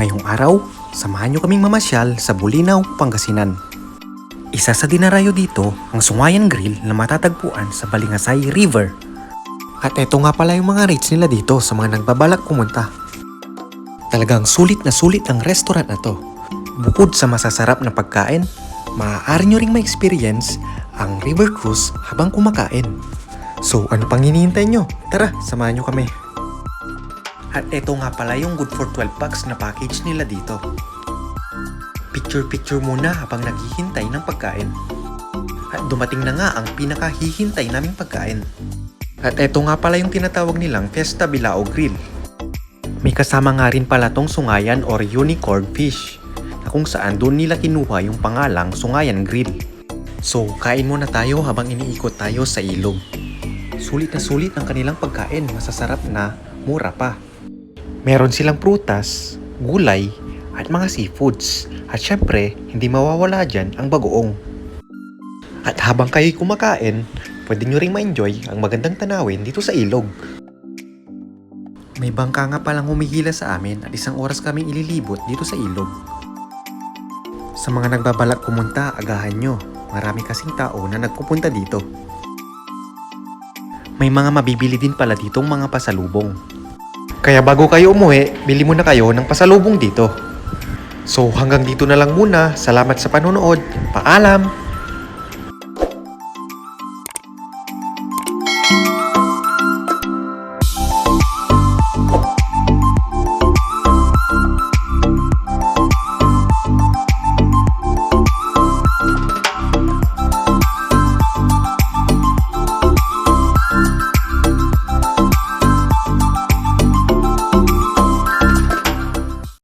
Ngayong araw, samahan nyo kaming mamasyal sa Bulinaw, Pangasinan. Isa sa dinarayo dito ang Sungayan Grill na matatagpuan sa Balingasay River. At eto nga pala yung mga rates nila dito sa mga nagbabalak pumunta. Talagang sulit na sulit ang restaurant na to. Bukod sa masasarap na pagkain, maaari nyo ring ma-experience ang river cruise habang kumakain. So ano pang hinihintay nyo? Tara, samahan nyo kami. At eto nga pala yung good for 12 packs na package nila dito. Picture-picture muna habang naghihintay ng pagkain. At dumating na nga ang pinakahihintay naming pagkain. At eto nga pala yung tinatawag nilang Fiesta Bilao Grill. May kasama nga rin pala tong sungayan or unicorn fish na kung saan doon nila kinuha yung pangalang Sungayan Grill. So kain muna tayo habang iniikot tayo sa ilog. Sulit na sulit ang kanilang pagkain, masasarap na, mura pa. Meron silang prutas, gulay, at mga seafoods. At syempre, hindi mawawala dyan ang bagoong. At habang kayo'y kumakain, pwede nyo ring ma-enjoy ang magandang tanawin dito sa ilog. May bangka nga palang humihila sa amin at 1 oras kaming ililibot dito sa ilog. Sa mga nagbabalak pumunta, agahan nyo. Marami kasing tao na nagpupunta dito. May mga mabibili din pala ditong mga pasalubong. Kaya bago kayo umuwi, bili muna kayo ng pasalubong dito. So hanggang dito na lang muna. Salamat sa panonood. Paalam!